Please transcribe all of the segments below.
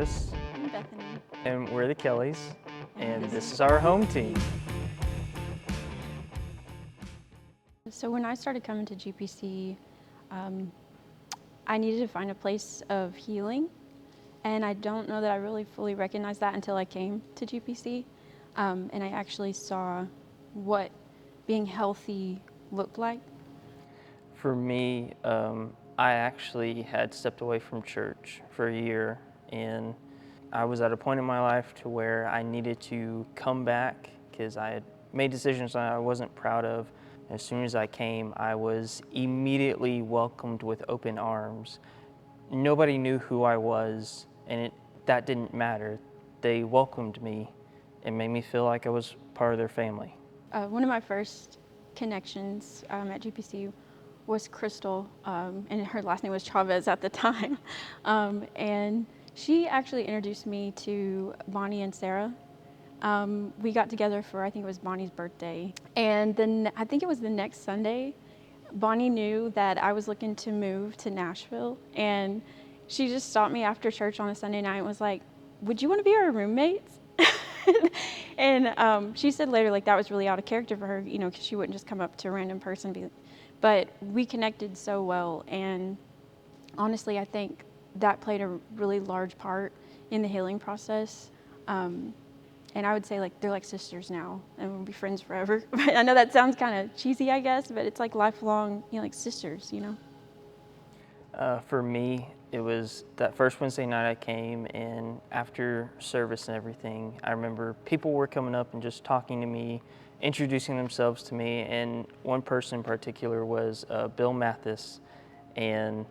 Davis. I'm Bethany. And we're the Kellys, and this this is our home team. So when I started coming to GPC, I needed to find a place of healing, and I don't know that I really fully recognized that until I came to GPC, and I actually saw what being healthy looked like. For me, I actually had stepped away from church for a year, and I was at a point in my life to where I needed to come back because I had made decisions that I wasn't proud of. As soon as I came, I was immediately welcomed with open arms. Nobody knew who I was, and that didn't matter. They welcomed me and made me feel like I was part of their family. One of my first connections at GPC was Crystal, and her last name was Chavez at the time. And she actually introduced me to Bonnie and Sarah. We got together for, I think it was Bonnie's birthday. And then I think it was the next Sunday, Bonnie knew that I was looking to move to Nashville. And she just stopped me after church on a Sunday night and was like, "Would you want to be our roommates?" And she said later, like, that was really out of character for her, you know, because she wouldn't just come up to a random person. But we connected so well. And honestly, I think that played a really large part in the healing process. And I would say, like, they're like sisters now, and we'll be friends forever. But I know that sounds kind of cheesy, I guess, but it's like lifelong, you know, like sisters, you know? For me, it was that first Wednesday night I came, and after service and everything, I remember people were coming up and just talking to me, introducing themselves to me, and one person in particular was Bill Mathis, and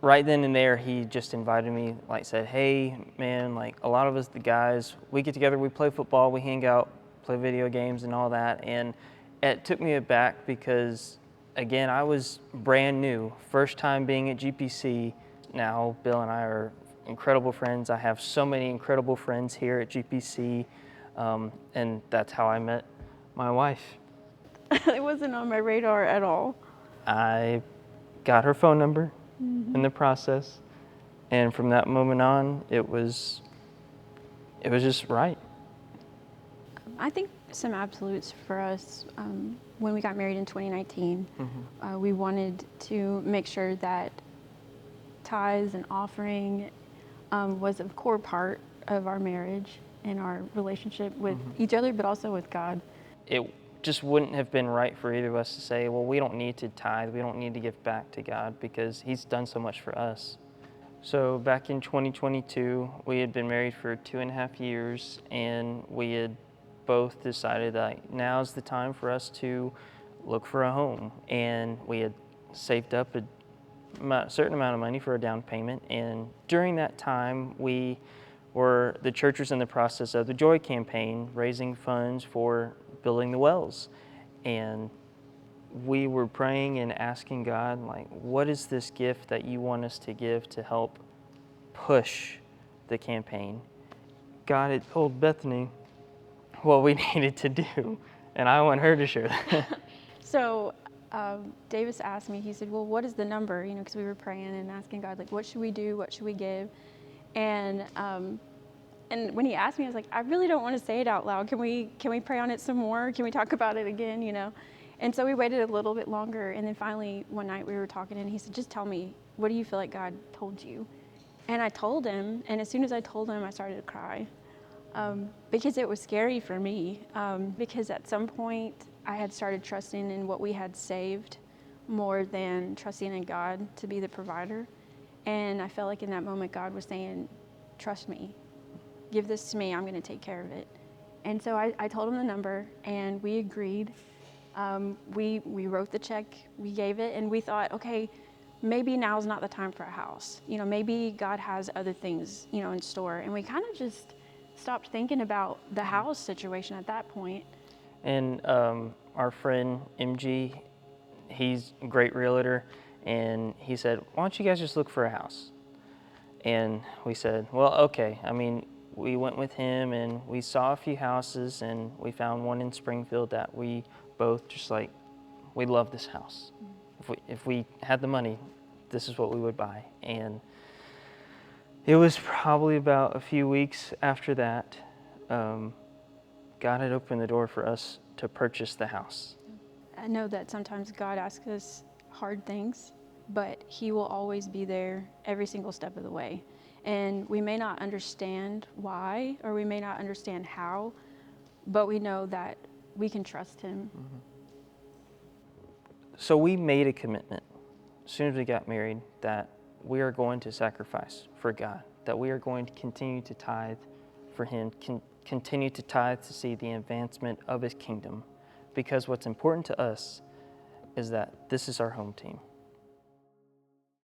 right then and there, he just invited me, like said, "Hey, man, like a lot of us, the guys, we get together, we play football, we hang out, play video games and all that." And it took me aback because, again, I was brand new, first time being at GPC. Now, Bill and I are incredible friends. I have so many incredible friends here at GPC, and that's how I met my wife. It wasn't on my radar at all. I got her phone number in the process, and from that moment on, it was just right. I think some absolutes for us, when we got married in 2019, we wanted to make sure that tithes and offering was a core part of our marriage and our relationship with each other, but also with God. It just wouldn't have been right for either of us to say, well, we don't need to tithe, we don't need to give back to God because He's done so much for us. So back in 2022, we had been married for 2.5 years, and we had both decided that now's the time for us to look for a home. And we had saved up a certain amount of money for a down payment. And during that time, the church was in the process of the Joy campaign, raising funds for building the wells. And we were praying and asking God, like, what is this gift that you want us to give to help push the campaign? God had told Bethany what we needed to do, and I want her to share that. So Davis asked me, he said, "Well, what is the number?" You know, because we were praying and asking God, like, what should we do? What should we give? And when he asked me, I was like, I really don't want to say it out loud. Can we pray on it some more? Can we talk about it again, you know? And so we waited a little bit longer, and then finally one night we were talking, and he said, "Just tell me, what do you feel like God told you?" And I told him, and as soon as I told him, I started to cry. Because it was scary for me, because at some point I had started trusting in what we had saved more than trusting in God to be the provider. And I felt like in that moment God was saying, "Trust me, give this to me, I'm going to take care of it." And so I told him the number, and we agreed. We wrote the check, we gave it, and we thought, okay, maybe now's not the time for a house. You know, maybe God has other things, you know, in store. And we kind of just stopped thinking about the house situation at that point. And our friend MG, he's a great realtor, and he said, "Why don't you guys just look for a house?" And we said, well, okay. I mean, we went with him, and we saw a few houses, and we found one in Springfield that we both just like, we love this house. If we had the money, this is what we would buy. And It was probably about a few weeks after that, God had opened the door for us to purchase the house. I know that sometimes God asks us hard things, but He will always be there every single step of the way. And we may not understand why, or we may not understand how, but we know that we can trust Him. So we made a commitment as soon as we got married that we are going to sacrifice for God, that we are going to continue to tithe for Him, continue to tithe to see the advancement of His kingdom. Because what's important to us is that this is our home team.